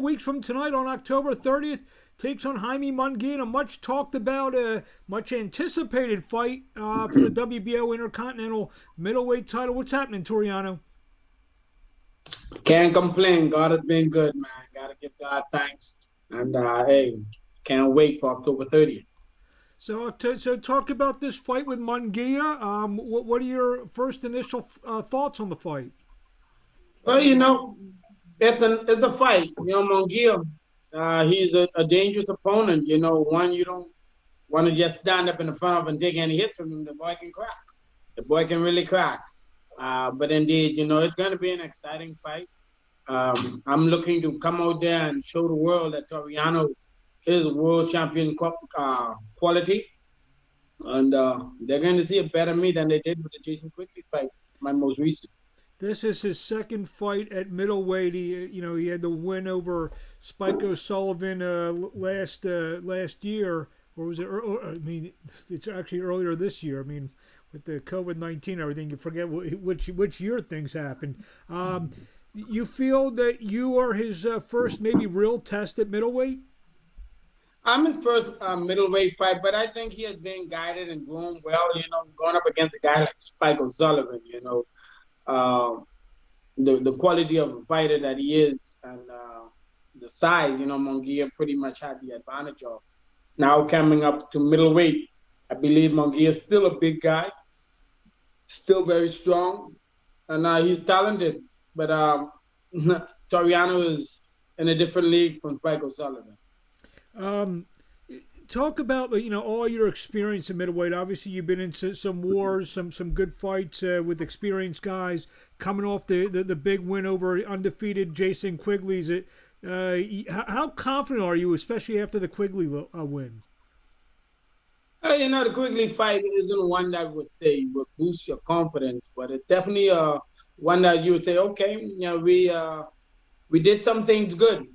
weeks from tonight on October 30th, takes on Jaime Munguia in a much talked about, much anticipated fight for the WBO Intercontinental Middleweight title. What's happening, Toriano? Can't complain. God has been good, man. Gotta give God thanks. And hey, can't wait for October 30th. So talk about this fight with Munguia. What are your first initial thoughts on the fight? Well, it's a fight. Munguia, he's a dangerous opponent. One you don't want to just stand up in the front of and take any hits from him. The boy can crack. The boy can really crack. But indeed, it's going to be an exciting fight. I'm looking to come out there and show the world that Toriano is world champion quality. And they're going to see a better me than they did with the Jason Quigley fight, my most recent. This is his second fight at middleweight. He had the win over Spike O'Sullivan last year, or was it? It's actually earlier this year. With the COVID-19 everything, you forget which year things happened. You feel that you are his first maybe real test at middleweight? I'm his first middleweight fight, but I think he has been guided and groomed well, going up against a guy like Spike O'Sullivan, the quality of a fighter that he is and the size, Munguia pretty much had the advantage of. Now coming up to middleweight, I believe Munguia is still a big guy, still very strong, and he's talented. But Toriano is in a different league from Spike O'Sullivan. Talk about all your experience in middleweight. Obviously, you've been into some wars, some good fights with experienced guys. Coming off the big win over undefeated Jason Quigley's. How confident are you, especially after the Quigley win? The Quigley fight isn't one that would say would boost your confidence, but it's definitely one that you would say, okay, we did some things good.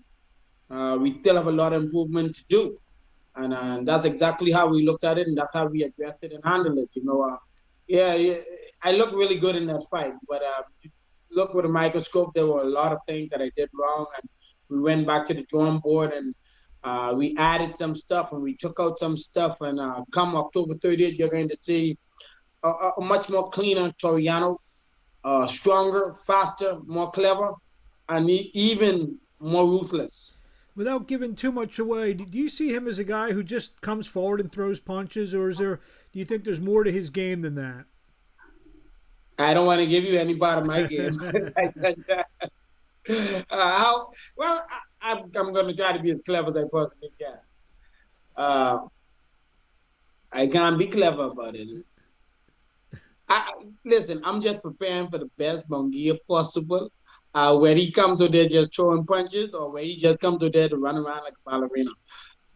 We still have a lot of improvement to do. And that's exactly how we looked at it, and that's how we addressed it and handled it. I looked really good in that fight, but look with a microscope, there were a lot of things that I did wrong, and we went back to the drawing board, and we added some stuff, and we took out some stuff, and come October 30th, you're going to see a much more cleaner Toriano, stronger, faster, more clever, and even more ruthless. Without giving too much away, do you see him as a guy who just comes forward and throws punches, or do you think there's more to his game than that? I don't want to give you any part of my game. I'm going to try to be as clever as I possibly can. I can't be clever about it. Listen, I'm just preparing for the best Munguia possible. Where he comes to there just throwing punches, or where he just comes to there to run around like a ballerina.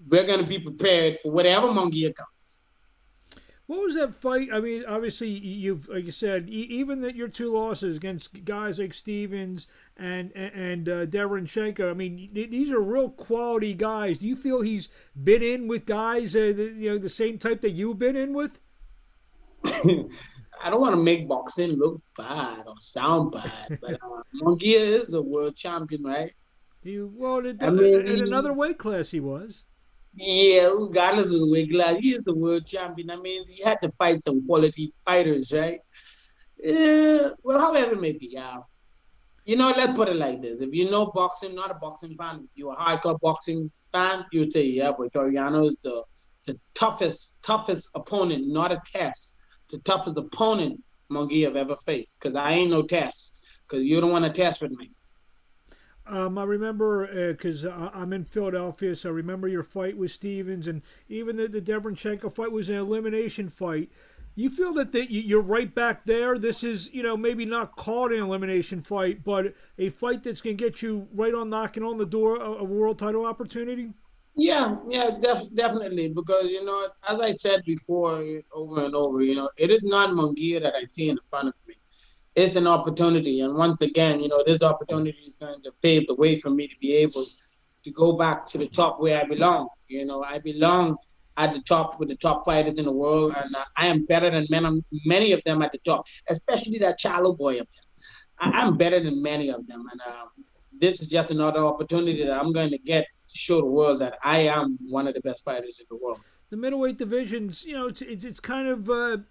We're going to be prepared for whatever Munguia comes. What was that fight? Obviously, like you said, even that your two losses against guys like Stevens and Derevyanchenko, these are real quality guys. Do you feel he's been in with guys, the same type that you've been in with? I don't want to make boxing look bad or sound bad, but Munguia is the world champion, right? In another weight class he was. Yeah, regardless of the weight class, he is the world champion. He had to fight some quality fighters, right? However it may be, let's put it like this. If you know boxing, not a boxing fan, if you're a hardcore boxing fan, you would say, but Toriano is the toughest opponent, not a test. The toughest opponent Munguia have ever faced, because I ain't no test, because you don't want to test with me. I remember, because I'm in Philadelphia, so I remember your fight with Stevens, and even the Derevyanchenko fight was an elimination fight. You feel that you're right back there? This is, maybe not called an elimination fight, but a fight that's going to get you right on knocking on the door of a world title opportunity? Yeah, definitely. Because, as I said before, over and over, it is not Munguia that I see in front of me. It's an opportunity. And once again, this opportunity is going to pave the way for me to be able to go back to the top where I belong. I belong at the top with the top fighters in the world. And I am better than many of them at the top, especially that Chalo boy up there. I'm better than many of them. And this is just another opportunity that I'm going to get to show the world that I am one of the best fighters in the world. The middleweight divisions, it's kind of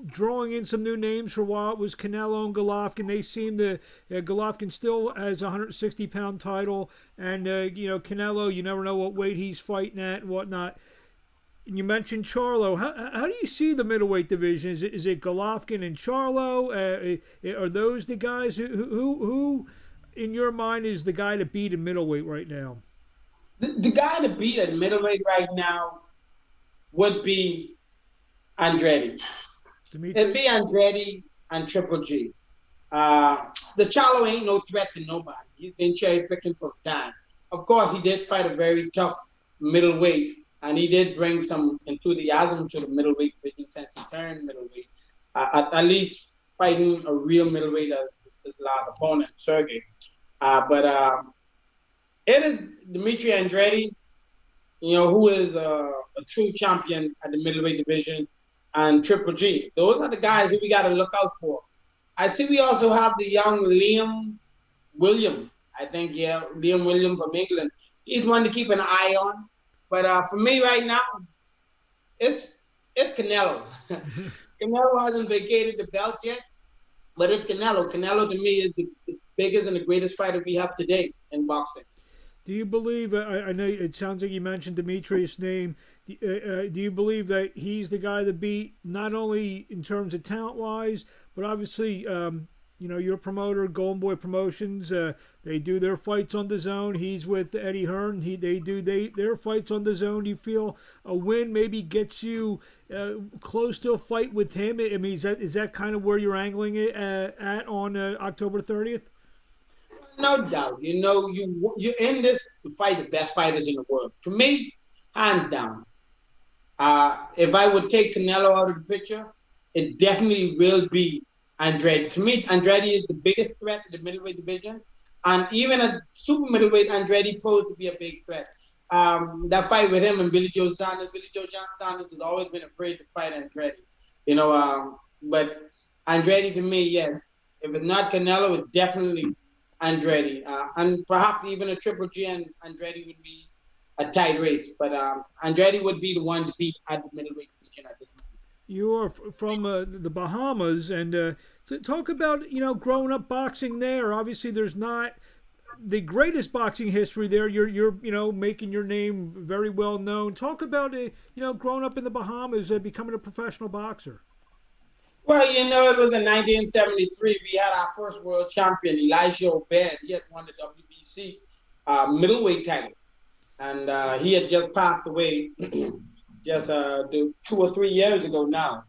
drawing in some new names. For a while it was Canelo and Golovkin. They seem to Golovkin still has a 160-pound title, and Canelo, you never know what weight he's fighting at and whatnot. And you mentioned Charlo. How do you see the middleweight division? Is it Golovkin and Charlo? Are those the guys who in your mind is the guy to beat in middleweight right now? The guy to beat at middleweight right now would be Andrade. It'd be Andrade and Triple G. The Charlo ain't no threat to nobody. He's been cherry picking for time. Of course, he did fight a very tough middleweight, and he did bring some enthusiasm to the middleweight division since he turned middleweight. At least fighting a real middleweight as his last opponent, Sergey. But it is Dimitri Andrade, who is a true champion at the middleweight division, and Triple G. Those are the guys who we got to look out for. I see we also have the young Liam Williams. I think, Liam Williams from England. He's one to keep an eye on. But for me right now, it's Canelo. Canelo hasn't vacated the belts yet, but it's Canelo. Canelo, to me, is the biggest and the greatest fighter we have today in boxing. Do you believe, I know it sounds like you mentioned Demetrius' name, do you believe that he's the guy to beat, not only in terms of talent-wise, but obviously, your promoter, Golden Boy Promotions, they do their fights on DAZN. He's with Eddie Hearn. They do their fights on DAZN. Do you feel a win maybe gets you close to a fight with him? I mean, is that kind of where you're angling it at on October 30th? No doubt. You're in this to fight the best fighters in the world. To me, hands down. If I would take Canelo out of the picture, it definitely will be Andrade. To me, Andrade is the biggest threat to the middleweight division. And even a super middleweight, Andrade posed to be a big threat. That fight with him and Billy Joe Saunders has always been afraid to fight Andrade. But Andrade, to me, yes. If it's not Canelo, it's definitely Andrade. And perhaps even a Triple G and Andrade would be a tight race. But Andrade would be the one to beat at the middleweight division at this moment. You are from the Bahamas, and so talk about growing up boxing there. Obviously, there's not the greatest boxing history there. You're making your name very well known. Talk about growing up in the Bahamas, becoming a professional boxer. Well, it was in 1973. We had our first world champion, Elijah Obed. He had won the WBC middleweight title, and he had just passed away. Just 2 or 3 years ago now.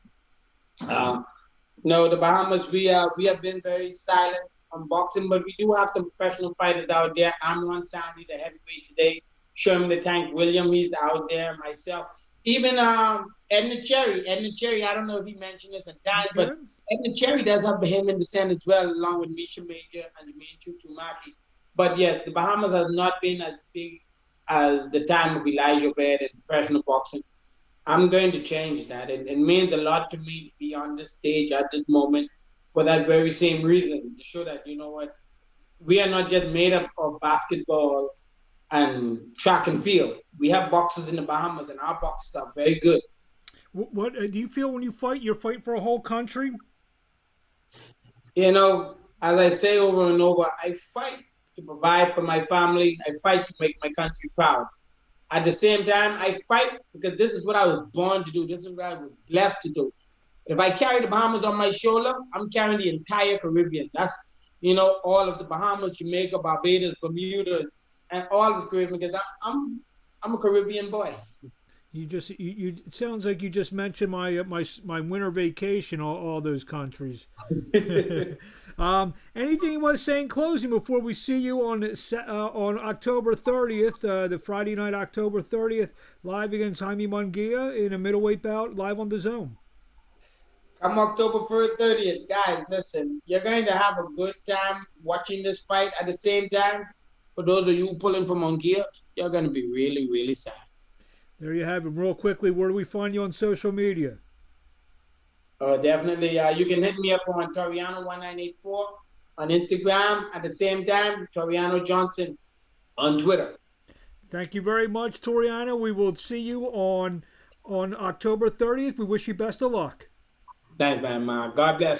No, the Bahamas, we have been very silent on boxing, but we do have some professional fighters out there. Amron Sandy's a heavyweight today. Sherman the Tank Williams, he's out there. Myself, even Edna Cherry. I don't know if he mentioned this at times, but Edna Cherry does have him in the scent as well, along with Misha Major and Jermaine Chuchumaki. But yes, the Bahamas has not been as big as the time of Elijah Obed in professional boxing. I'm going to change that. It means a lot to me to be on this stage at this moment for that very same reason, to show that, we are not just made up of basketball and track and field. We have boxers in the Bahamas, and our boxers are very good. What do you feel when you fight? You're fighting for a whole country? As I say over and over, I fight to provide for my family. I fight to make my country proud. At the same time, I fight because this is what I was born to do. This is what I was blessed to do. If I carry the Bahamas on my shoulder, I'm carrying the entire Caribbean. That's, all of the Bahamas, Jamaica, Barbados, Bermuda, and all of the Caribbean, because I'm a Caribbean boy. It sounds like you just mentioned my winter vacation, all those countries. Anything you want to say in closing before we see you on October 30th, the Friday night, October 30th, live against Jaime Munguia in a middleweight bout, live on DAZN? Come October 30th, guys, listen, you're going to have a good time watching this fight. At the same time, for those of you pulling for Munguia, you're going to be really, really sad. There you have it. Real quickly, where do we find you on social media? Definitely. You can hit me up on Toriano 1984 on Instagram. At the same time, Toriano Johnson on Twitter. Thank you very much, Toriano. We will see you on October 30th. We wish you best of luck. Thanks, man. God bless.